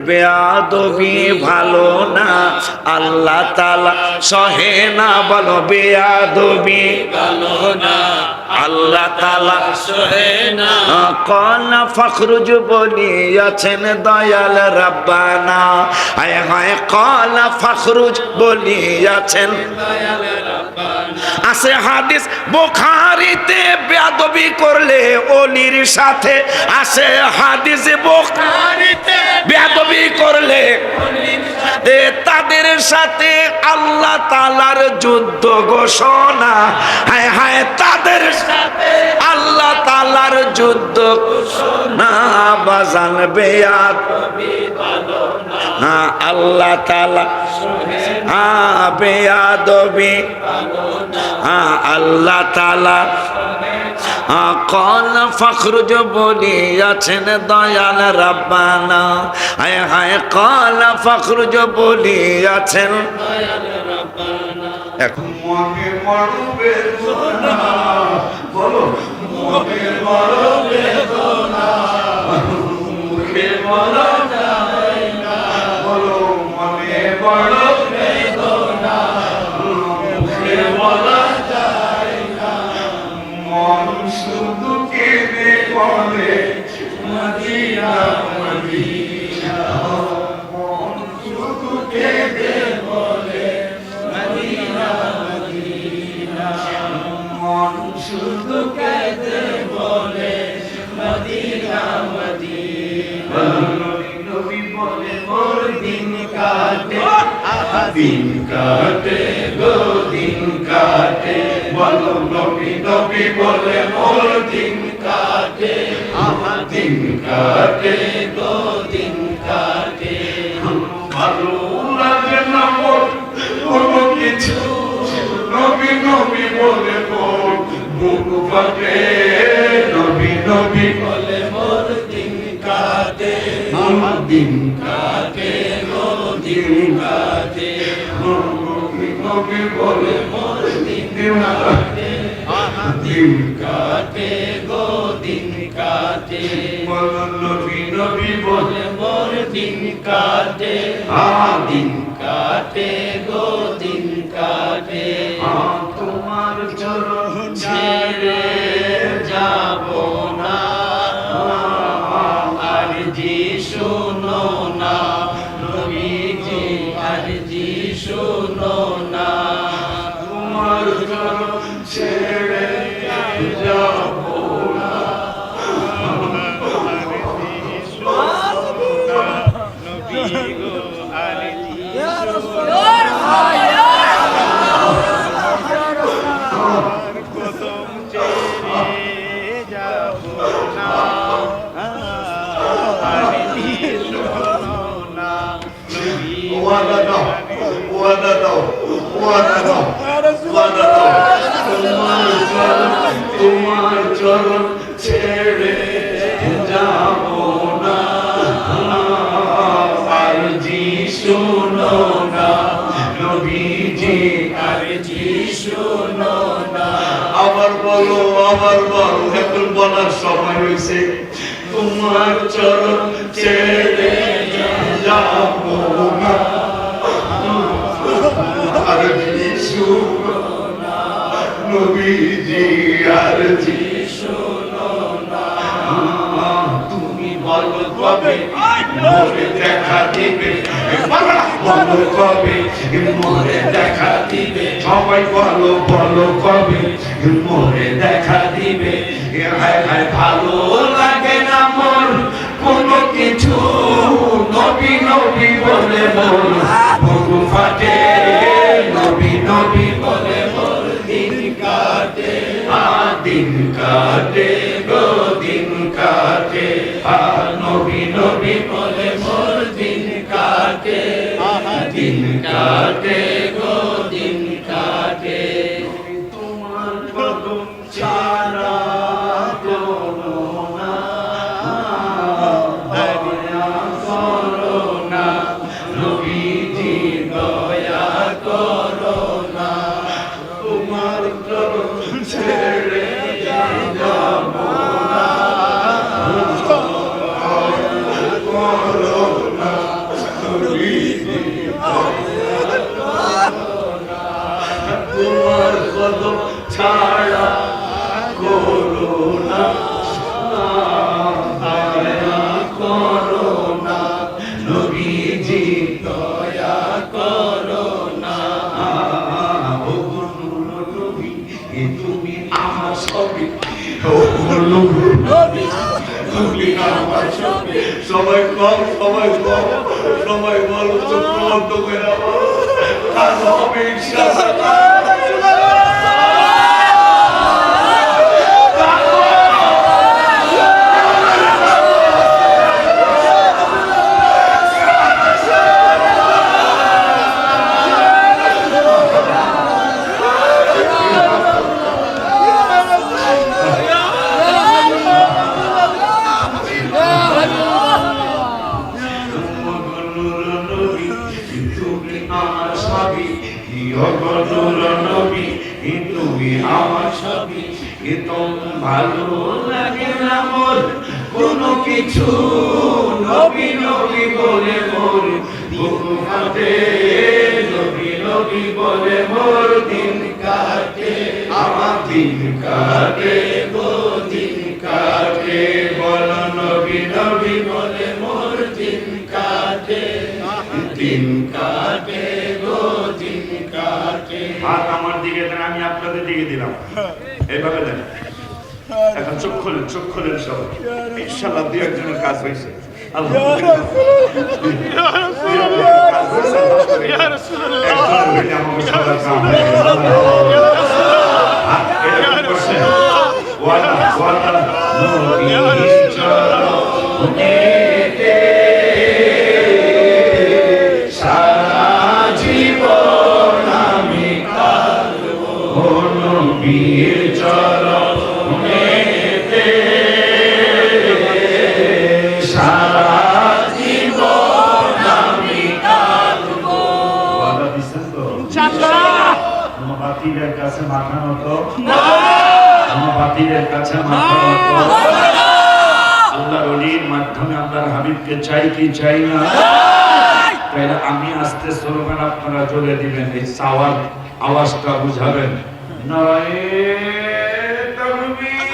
বেয়াদবি ভালো না, আল্লাহ তাআলা সহে না। বলো বেয়াদবি ভালো না, আল্লাহ তাআলা সহে না। কলা ফখরুজ বলিয়াছেন দয়াল রাব্বানা, হায় হায় কলা ফখরুজ বলিয়াছেন দয়াল রাব্বানা। আছে হাদিস বুখারীতে বেয়াদবি করলে ওলির সাথে, আছে হাদিস বুখারীতে বেয়াদবি করলে তাদের সাথে আল্লাহ তাআলার যুদ্ধ ঘোষণা। হায় হায় তাদের সাথে আল্লাহ তাআলার যুদ্ধ ঘোষণা। বাজান বেয়াদবি ভালো না, আল্লাহ তাআলা বেয়াদবি ভালো না, আল্লাহ তাআলা। কল ফখরুজ বলিয়াছেন দয়াল রাব্বানা, হায় হায় কল ফখরুজ বলিয়াছেন দয়াল রাব্বানা। এখন মনে মরবে না, বলো মনে মরবে না, মুখে বলা যায় না। বলো মনে মরবে না, মুখে বলা যায় না। মন শুধু কেঁদে বলে মদিনা মদিনা, মন শুধু কেঁদে বলে মদিনা মদিনা, মন শুধু কেঁদে বলে মদিনা মদিনা। নবী বলে মোর দিন কাটে, দিন কাটে গো দিন কাটে। বলো নবী নবী বলে মোর দিন কাটে, দিন কাটে গো দিন কাটে। ভালো লাগে না মোর কোনো কিছু, নবী নবী বলে মোর বুক ফাটে। নবী নবী বলে মোর দিন কাটে, দিন কাটে গো দিন কাটে। নবী নবী বলে মোর দিন কাটে, দিন কাটে গো দিন কাটে। নবী নবী বলে মোর দিন কাটে, দিন কাটে গো দিন কাটে। তোমার চরণ ছেড়ে যাব না, আর জি শোনো না নবীজি, আর জি শোনো না। তোমার চরণ ছেড়ে যাব না, নবী গো আর জি শোনো না। কদম ছেড়ে যাব না, আর জি শোনো না নবী। ওয়াদা দাও, ওয়াদা দাও, ওয়াদা দাও, ওয়াদা দাও। তোমার চরণ ছেড়ে যাব না, আর জি শোনো না নবীজি, আর জি শোনো না। আবার বলো, আবার বলো, এখন বলার সময় হয়েছে। তোমার চরণ ছেড়ে যাব না, আর জি শোনো না নবীজি, আর জি শোনো না। তুমি বলো কবে মোরে দেখা দিবে, বলো কবে মোরে দেখা দিবে। সবাই বলো, বলো কবে মোরে দেখা দিবে। হায় হায় ভালো লাগে না মোর কোনো কিছু, নবী নবী বলে মোর বুক ফাটে। নবী নবী বলে মোর দিন কাটে, দিন কাটে গো দিন কাটে। নবী নবী বলে মোর দিন কাটে, দিন কাটে গো দিন কাটে। তোমার কদম ছাড়া কোনো না, দয়া করো না নবীজি, দয়া করো না। তোমার কদম ছেড়ে যাব না, করো না। ছাড়া করুণা দয়া করুণা নবীজি দয়া করুণা ও নবী তুমি আমার সবই ও নবী তুমি আমার সবই সবাই কম সবাই বলো চোখ বন্ধ করে কাজ হবে ইনশাআল্লাহ ভালো লাগে না মোর কোনো কিছু নবী নবী বলে মোর বুক ফাটে নবী নবী বলে মোর দিন কাটে আমার দিন কাটে গো দিন কাটে বল নবী নবী বলে মোর দিন কাটে গো দিন কাটে হাত আমার দিকে দেন আমি আপনাদের দিকে দিলাম এইভাবে দেন এখন চোখ খোলেন সবাই ইনশাআল্লাহ দুই একজনের কাজ হয়েছে সারা জীবন আমি কাঁদবো নবীর চরণেতে সারা জীবন আমি কাঁদবো ওয়াদা দিছেন তো ইনশাআল্লাহ কোনো বাতিলের কাছে মাথা নত না কোনো বাতিলের কাছে মাথা নত আল্লাহর ওলির মাধ্যমে আল্লাহর হাবিবকে চাই কি চাই না তাহলে আমি আস্তে স্লোগান আপনারা চলে দিবেন এই চাওয়ার আওয়াজটা বুঝাবেন নারায়ে তাকবীর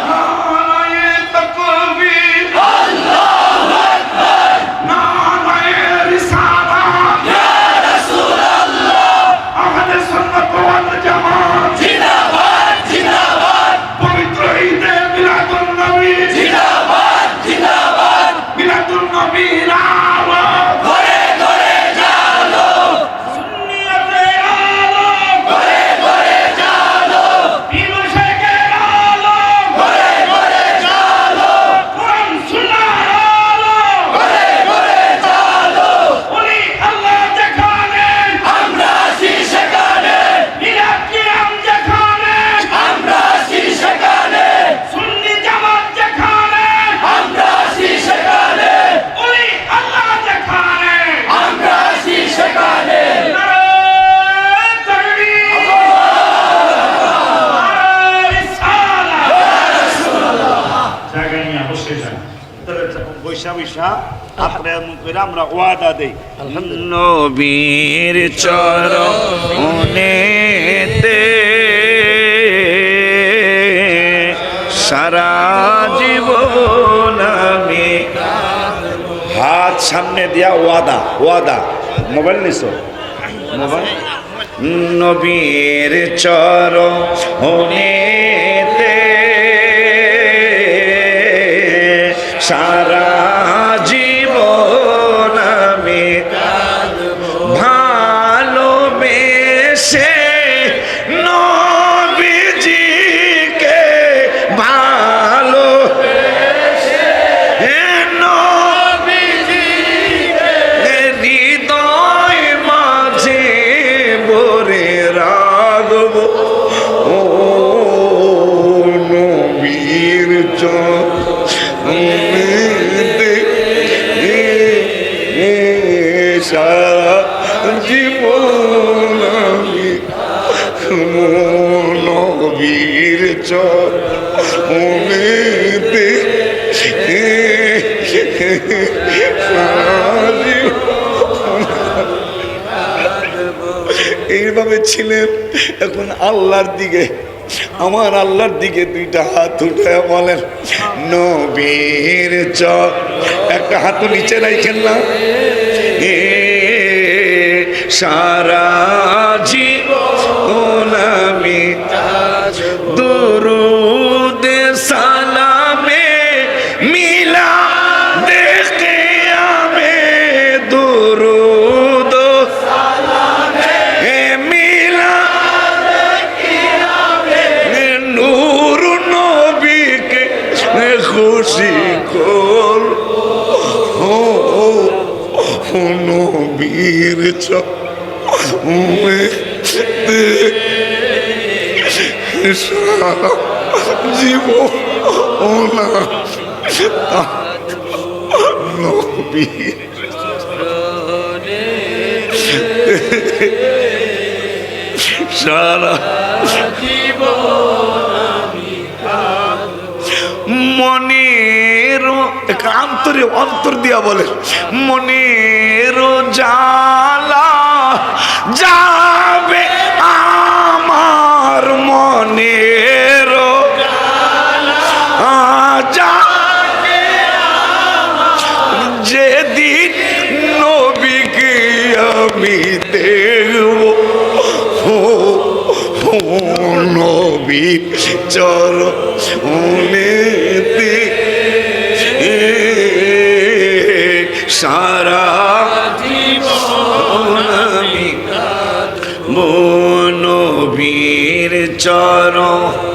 নারায়ে তাকবীর আল্লাহু আকবার নারায়ে রিসালাত ইয়া রাসূলুল্লাহ আহলে সুন্নাত ওয়াল জামাত জিন্দাবাদ জিন্দাবাদ পবিত্র ঈদে মিলাদুন নবী জিন্দাবাদ জিন্দাবাদ মিলাদুন নবী আলো ঘরে ঘরে জালো সুন্নিয়তে আলো ঘরে ঘরে জালো দিবসের আলো ঘরে ঘরে জালো কোরআন সুন্নাহর আলো ঘরে ঘরে জালো ওলি আল্লাহ যেখানে আমরা আছি সেখানে মিলাদ কিয়াম যেখানে আমরা আছি সেখানে সুন্নি জামাত যেখানে আমরা আছি সেখানে ওলি আল্লাহ যেখানে আমরা আছি সেখানে নারায়ে তাকবীর নারায়ে রিসালাত ইয়া রাসূলুল্লাহ জায়গা নিয়ে অবশ্যই যান তবে বৈশা আপনার মুখে আমরা ওয়াদা দেই নবীর চরণেতে সারা জীবন আমি হাত সামনে দিয়া ওয়াদা মোবাইল নিছো মোবাইল নবীর চরণেতে সারা জীবন আমি ভালোবেসে নবীজিকে ভালো হৃদয় মাঝে ভরে রাখবো ও নবীর চরণেতে সারা জীবন আমি নবীর চরণেতে এইভাবে ছিলেন। এখন আল্লাহর দিকে, আমার আল্লাহর দিকে দুইটা হাত উঠে বলেন নবীর চর, একটা হাত নিচে রাখেন না। সারা জীবন আমি দুরুদ সালামে মিলা দেখে আমি দুরুদ সালামে মিলা দেখে আমি নূর নবীকে খুশি কর নবীর সারা জীবন নবীর সারা মনের অন্তরে অন্তর দিয়া বলে মনের জালা যাবে আমার মনের যাবে যেদিন নবীকে আমি দেখব নবী চরণেতে সারা জীবন আমি নবীর চরণ